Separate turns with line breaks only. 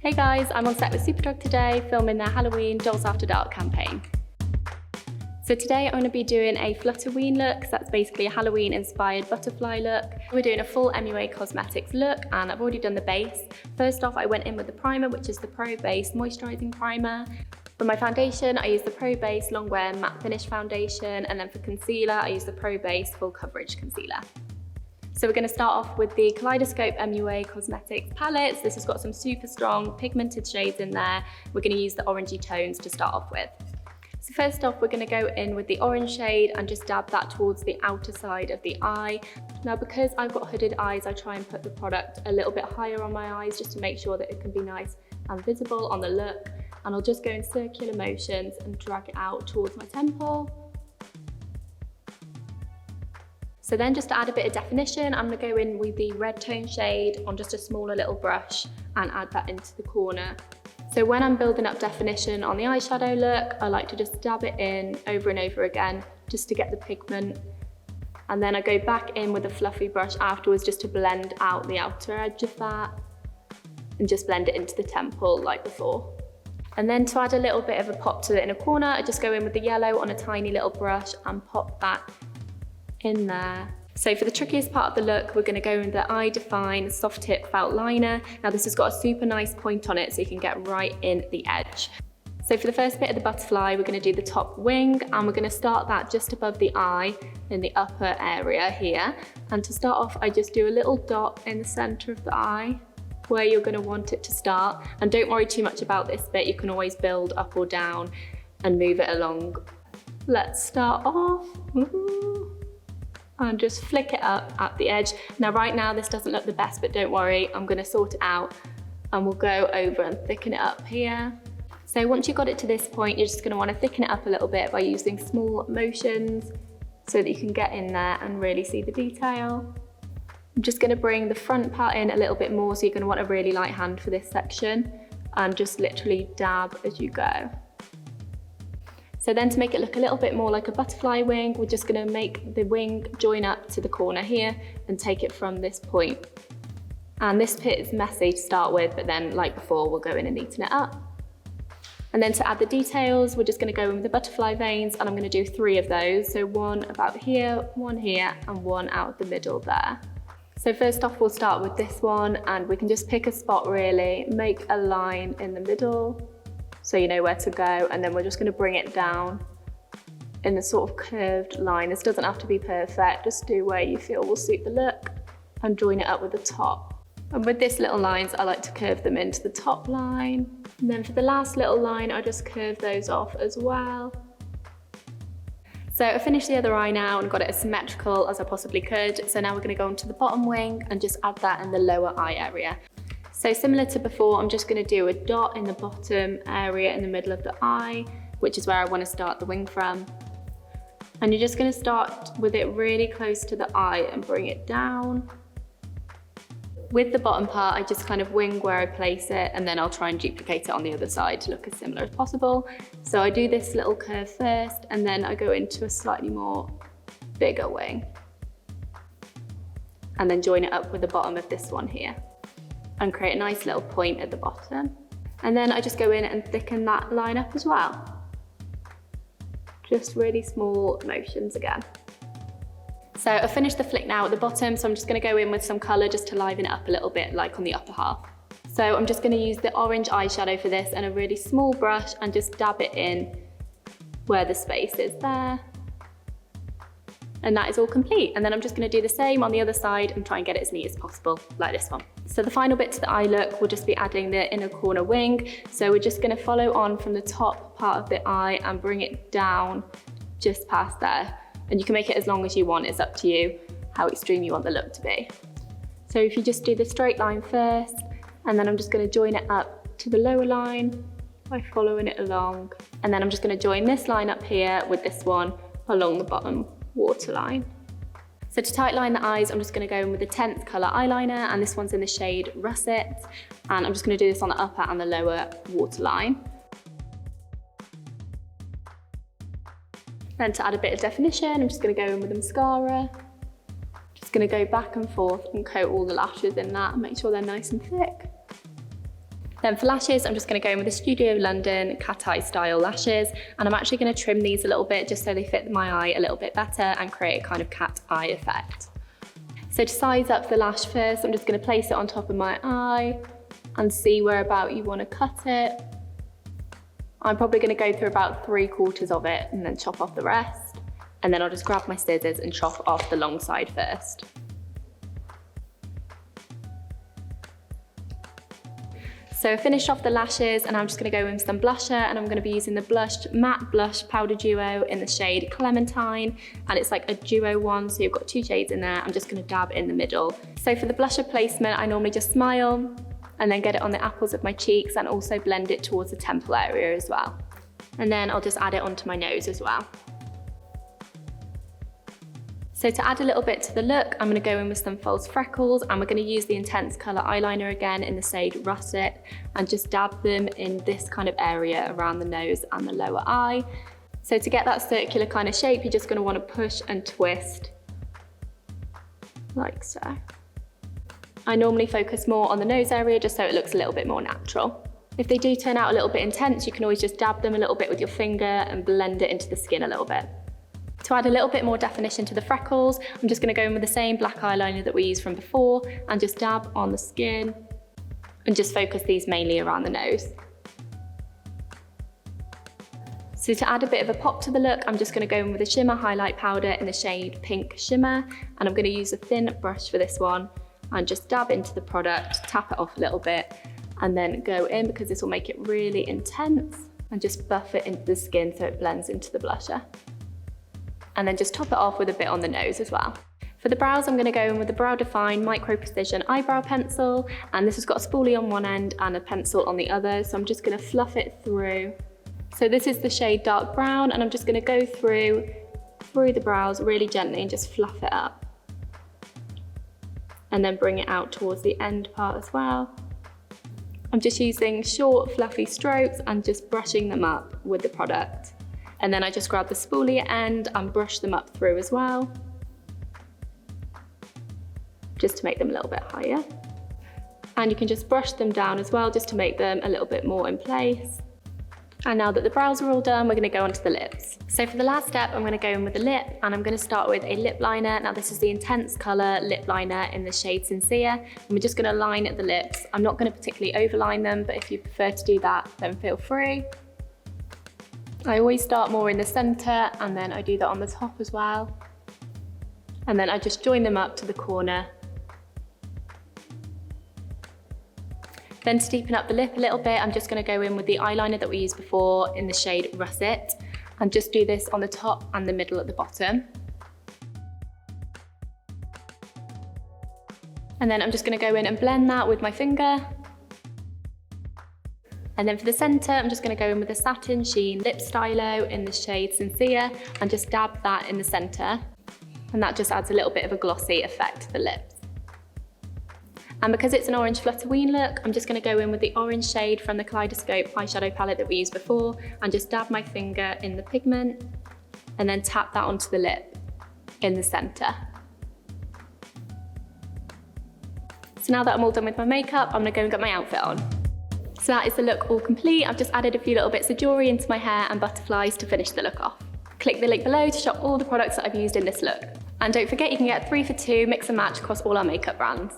Hey guys, I'm on set with Superdrug today, filming their Halloween Dolls After Dark campaign. So today I'm going to be doing a FLUTTERWEEN look, so that's basically a Halloween inspired butterfly look. We're doing a full MUA Cosmetics look and I've already done the base. First off, I went in with the primer, which is the Pro Base Moisturising Primer. For my foundation, I use the Pro Base Long Wear Matte Finish Foundation, and then for concealer, I use the Pro Base Full Coverage Concealer. So we're going to start off with the Kaleidoscope MUA Cosmetics palettes. This has got some super strong pigmented shades in there. We're going to use the orangey tones to start off with. So first off, we're going to go in with the orange shade and just dab that towards the outer side of the eye. Now, because I've got hooded eyes, I try and put the product a little bit higher on my eyes just to make sure that it can be nice and visible on the look. And I'll just go in circular motions and drag it out towards my temple. So then, just to add a bit of definition, I'm going to go in with the red tone shade on just a smaller little brush and add that into the corner. So when I'm building up definition on the eyeshadow look, I like to just dab it in over and over again just to get the pigment. And then I go back in with a fluffy brush afterwards just to blend out the outer edge of that and just blend it into the temple like before. And then to add a little bit of a pop to the inner corner, I just go in with the yellow on a tiny little brush and pop that in there. So for the trickiest part of the look, we're going to go in the Eye Define Soft Tip Felt Liner. Now this has got a super nice point on it so you can get right in the edge. So for the first bit of the butterfly, we're going to do the top wing, and we're going to start that just above the eye in the upper area here. And to start off, I just do a little dot in the center of the eye where you're going to want it to start. And don't worry too much about this bit, you can always build up or down and move it along. Let's start off. And just flick it up at the edge. Now right now this doesn't look the best, but don't worry, I'm going to sort it out and we'll go over and thicken it up here. So once you've got it to this point, you're just going to want to thicken it up a little bit by using small motions so that you can get in there and really see the detail. I'm just going to bring the front part in a little bit more, so you're going to want a really light hand for this section and just literally dab as you go. So then to make it look a little bit more like a butterfly wing, we're just going to make the wing join up to the corner here and take it from this point. And this bit is messy to start with, but then like before, we'll go in and neaten it up. And then to add the details, we're just going to go in with the butterfly veins, and I'm going to do 3 of those. So one about here, one here, and one out the middle there. So first off, we'll start with this one, and we can just pick a spot really, make a line in the middle, so you know where to go, and then we're just going to bring it down in a sort of curved line. This doesn't have to be perfect, just do where you feel will suit the look and join it up with the top. And with this little lines, I like to curve them into the top line. And then for the last little line, I just curve those off as well. So I finished the other eye now and got it as symmetrical as I possibly could. So now we're going to go onto the bottom wing and just add that in the lower eye area. So similar to before, I'm just going to do a dot in the bottom area in the middle of the eye, which is where I want to start the wing from. And you're just going to start with it really close to the eye and bring it down. With the bottom part, I just kind of wing where I place it, and then I'll try and duplicate it on the other side to look as similar as possible. So I do this little curve first, and then I go into a slightly more bigger wing. And then join it up with the bottom of this one here, and create a nice little point at the bottom. And then I just go in and thicken that line up as well. Just really small motions again. So I finished the flick now at the bottom, so I'm just going to go in with some colour just to liven it up a little bit, like on the upper half. So I'm just going to use the orange eyeshadow for this and a really small brush and just dab it in where the space is there. And that is all complete. And then I'm just going to do the same on the other side and try and get it as neat as possible, like this one. So the final bit to the eye look will just be adding the inner corner wing. So we're just going to follow on from the top part of the eye and bring it down just past there. And you can make it as long as you want, it's up to you how extreme you want the look to be. So if you just do the straight line first, and then I'm just going to join it up to the lower line by following it along. And then I'm just going to join this line up here with this one along the bottom waterline. So to tightline the eyes, I'm just going to go in with the 10th colour eyeliner, and this one's in the shade Russet. And I'm just going to do this on the upper and the lower waterline. Then to add a bit of definition, I'm just going to go in with the mascara. Just going to go back and forth and coat all the lashes in that and make sure they're nice and thick. Then for lashes, I'm just going to go in with the Studio London cat eye style lashes, and I'm actually going to trim these a little bit just so they fit my eye a little bit better and create a kind of cat eye effect. So to size up the lash first, I'm just going to place it on top of my eye and see whereabout you want to cut it. I'm probably going to go through about 3/4 of it and then chop off the rest. And then I'll just grab my scissors and chop off the long side first. So I finished off the lashes and I'm just going to go in with some blusher, and I'm going to be using the Matte Blush Powder Duo in the shade Clementine, and it's like a duo one, so you've got 2 shades in there. I'm just going to dab in the middle. So for the blusher placement, I normally just smile and then get it on the apples of my cheeks and also blend it towards the temple area as well. And then I'll just add it onto my nose as well. So to add a little bit to the look, I'm going to go in with some false freckles, and we're going to use the Intense Colour eyeliner again in the shade Russet, and just dab them in this kind of area around the nose and the lower eye. So to get that circular kind of shape, you're just going to want to push and twist like so. I normally focus more on the nose area just so it looks a little bit more natural. If they do turn out a little bit intense, you can always just dab them a little bit with your finger and blend it into the skin a little bit. To add a little bit more definition to the freckles, I'm just going to go in with the same black eyeliner that we used from before and just dab on the skin and just focus these mainly around the nose. So to add a bit of a pop to the look, I'm just going to go in with a shimmer highlight powder in the shade Pink Shimmer, and I'm going to use a thin brush for this one and just dab into the product, tap it off a little bit, and then go in because this will make it really intense, and just buff it into the skin so it blends into the blusher. And then just top it off with a bit on the nose as well. For the brows, I'm going to go in with the Brow Define Micro Precision Eyebrow Pencil, and this has got a spoolie on one end and a pencil on the other, so I'm just going to fluff it through. So this is the shade Dark Brown, and I'm just going to go through the brows really gently and just fluff it up. And then bring it out towards the end part as well. I'm just using short, fluffy strokes and just brushing them up with the product. And then I just grab the spoolie end and brush them up through as well, just to make them a little bit higher. And you can just brush them down as well, just to make them a little bit more in place. And now that the brows are all done, we're going to go on to the lips. So for the last step, I'm going to go in with the lip, and I'm going to start with a lip liner. Now this is the Intense Colour lip liner in the shade Sincere, and we're just going to line at the lips. I'm not going to particularly overline them, but if you prefer to do that, then feel free. I always start more in the centre, and then I do that on the top as well. And then I just join them up to the corner. Then to deepen up the lip a little bit, I'm just going to go in with the eyeliner that we used before in the shade Russet, and just do this on the top and the middle at the bottom. And then I'm just going to go in and blend that with my finger. And then for the centre, I'm just going to go in with a Satin Sheen Lip Stylo in the shade Sincere and just dab that in the centre. And that just adds a little bit of a glossy effect to the lips. And because it's an orange FLUTTERWEEN look, I'm just going to go in with the orange shade from the Kaleidoscope eyeshadow palette that we used before and just dab my finger in the pigment and then tap that onto the lip in the centre. So now that I'm all done with my makeup, I'm going to go and get my outfit on. So that is the look all complete. I've just added a few little bits of jewellery into my hair and butterflies to finish the look off. Click the link below to shop all the products that I've used in this look. And don't forget, you can get 3 for 2 mix and match across all our makeup brands.